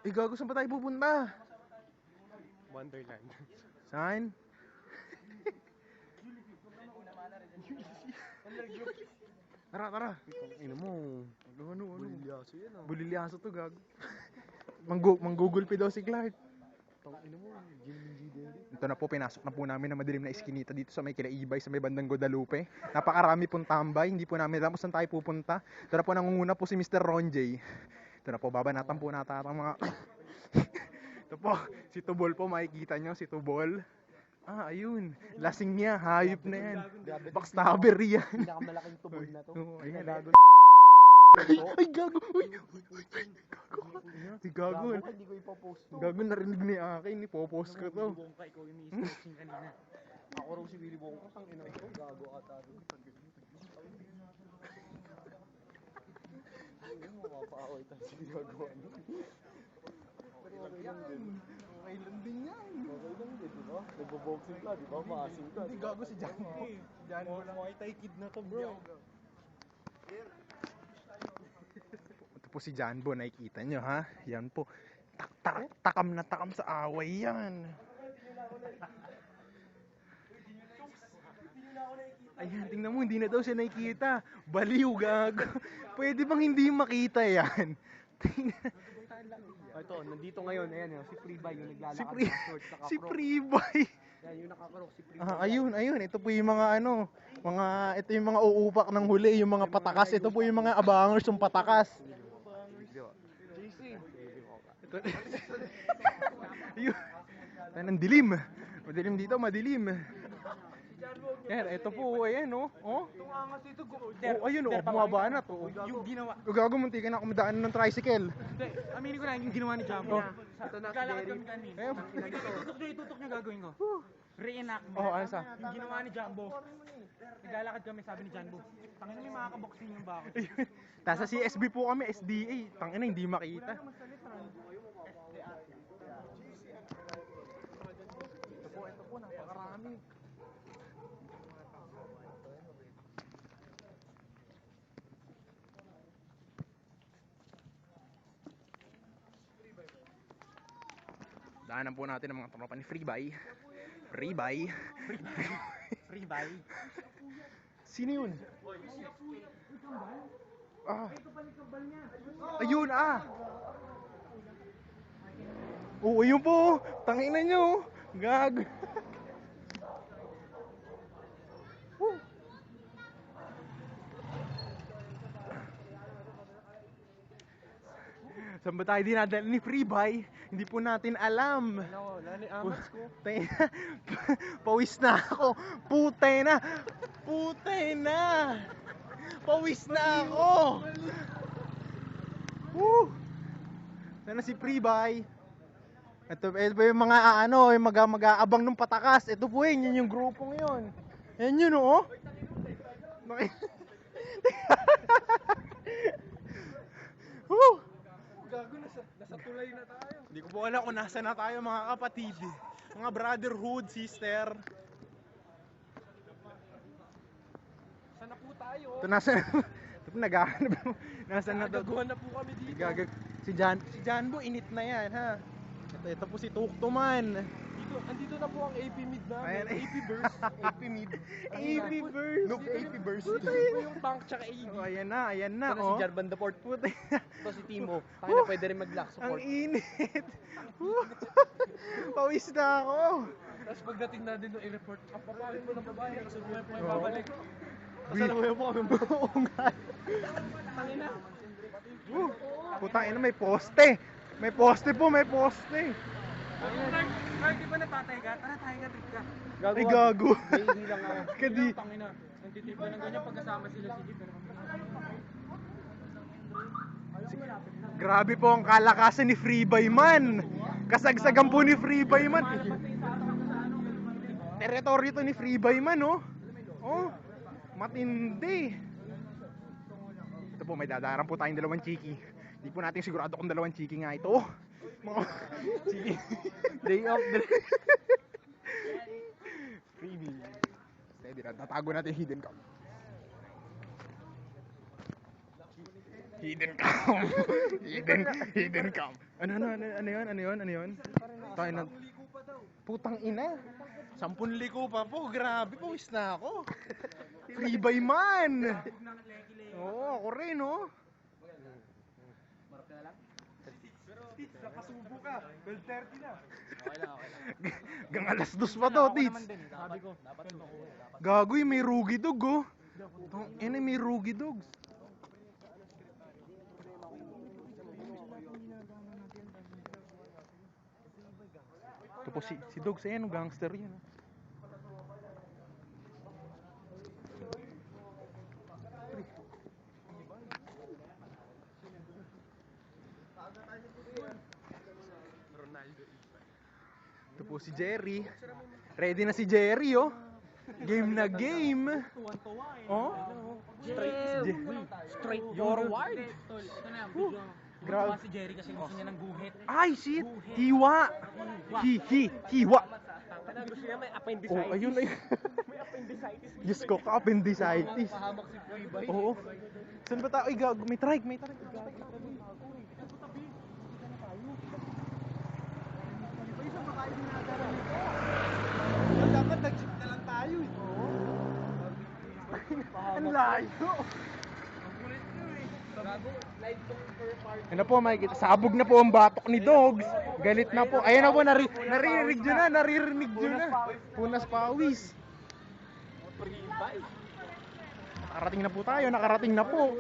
Eh, gago, saan pa tayo pupunta? Wonderland. Saan? Tara, tara. Ino mo. Ano? Bulilyaso yan ah. Bulilyaso to, gago. Manggugulpi daw si Clark. Ino mo, Ito na po, pinasok na po namin na madilim na iskinita dito sa may Kinaibay, sa may bandang Guadalupe. Napakarami pong tambay, hindi po namin alam kung saan tayo pupunta. Ito na po, nangunguna po si Mr. Ron J. Ito na po, babanatan po natin ang mga... Ito po, si Tubol po, makikita nyo, si Tubol. Ah, ayun. Lasing niya, hayop na yan. Backstabber yan. pinakamalaking tubol na to. Oo, ayan. Gago. Ay, gago! Uy! Gago! Ay, gago! Hindi ko ipopost to. Gago, narinig ni Akin, ipopost ko to. Bongka, ikaw yung may-stretching kanina. Ako raw si Willy Wonka, tangina ito, gago ata doon. Hindi mo makapaaway tayo sa ginagawa niyo. Pero okay lang din. Okay lang din yan. Okay lang din, di ba? Nagbo-boxing ka, di ba? Maasim ka. Hindi, gago si Jan. Jan mo lang. Muay Thai kid na to, bro. Ito po si Janbo, nakikita nyo ha? Yan po. Takam na takam sa away yan. Ayan, tingnan mo, hindi na daw siya nakikita. Baliw, gago. Pwede bang hindi makita yan? Ito, nandito ngayon, ayan yun, si Freebay yung naglalakad Si sa shorts, naka-crop. Si Freebay. Yan, yung nakakarok, si Freebay. Ah, ayun. Ito po yung mga ito yung mga uupak ng huli, yung mga patakas. Ito po yung mga abangers yung patakas. JC. Ito. Ayun. Ang dilim. Madilim dito, madilim. Yan, ito po, ayan, oh. Oh, Tungangas dito, ayun, oh, bumaba na to. Yung ginawa. Gago, munti ka na ako madaan ng tricycle. Hindi, aminin ko na yung ginawa ni Jumbo. Ito na si Lalakad Derry. kami kanina. Eh, Itutok nyo gagawin ko. Reenactment. Oh, ano sa? Yung ginawa ni Jumbo. Naglalakad kami, sabi ni Jumbo. Tangina may makakaboxing yung ba ako? Tasa CSB po kami, SDA. Tangina, hindi makita. Ito po, napakarami. Daanan po natin ang mga tropa ni Freebay. Freebay. Freebay. Sino yun? Ah. Ayun ah. Oo, yun po. Tangina nyo. Gag. Saan ba tayo dinadala ni Freebay? Hindi po natin alam. Wala ni Amats ko. Pawis na ako. Putay na. Pawis na ako. Woo. Sana si Freebay. Ito po yung mga yung mag-aabang ng patakas. Ito po yun yung grupong yun. Yan yun oh. Woo. Gago, nasa tulay na tayo. Hindi ko po alam kung nasa na tayo mga kapatid. Mga brotherhood, sister. Sana po tayo. Ito nasa ito po naghahanap. Nasa na to? Nagagawa na po kami dito. Si Janbo init na yan ha. Ito po si Tuktuman. Andito na po ang AP mid Ayan. namin. AP burst. AP mid. AP burst. Noob AP burst. Puta Ito yung tank tsaka AD. Oh, ayan na. Ito na Oh. si Jarvan Deport. Puta. Ito si Timo. Tayo na pwede rin mag-lock Ang support. init. Pawis na ako. Tapos pagdating natin doon i-report, papalin mo ng babae kasi buhay po ay Oo. babalik. Kasalamuyan po kami. Oo nga. Tangina. Putang ina, may poste. May poste. Mark, di ba napatay ka? Tara tayo ka, trip ka. Ay, gago. Hindi lang ako. Kadi. Tangina. Nagtitip ka ng ganyan pagkasama sila sige. Pero Grabe po ang kalakasan ni Freebay man. Kasagsagan po ni Freebay man. Teritoryo to ni Freebay man, oh. Oh, matindi. Ito po, may dadaran po tayong dalawang chiki. Hindi po natin sigurado kung dalawang chiki nga ito. Mga chiki. Day off. Freebie. Steady na, tatago natin hidden cam. Hidden cam. Ano yun? Tayo na. Putang ina. 10 liko pa po. Grabe, pawis na ako. Free buy man. Oo, ako rin, oh. Nakasubo ka. 12:30 na. Gang alas 2 pa to, Tits. Sabi ko, Gagoy, may rugi dog, oh. May rugi dogs. Ito po si Dogs, ayan, gangster yun. Ito po si Jerry. Ready na si Jerry, oh. Game na game. tuwan-tuwa eh. Oh? Straight forward. Tol, ito na yung video. Grabe. Si Jerry kasi gusto niya ng guhit. Ay, shit! Hiwa! Hiwa! Gusto niya may appendicitis. Oh, ayun na yun. May appendicitis. Diyos ko, ka-appendicitis. Pahamak si Kuibay. Oo. Saan ba tayo? Ay, gago. May trike. Dapat nag-chip na lang tayo eh. Ang layo. Ano po, makikita. Sabog na po ang batok ni Dogs. Galit na po. Ayan na po, naririnig nyo na. Punas pawis. Nakarating na po tayo, nakarating na po.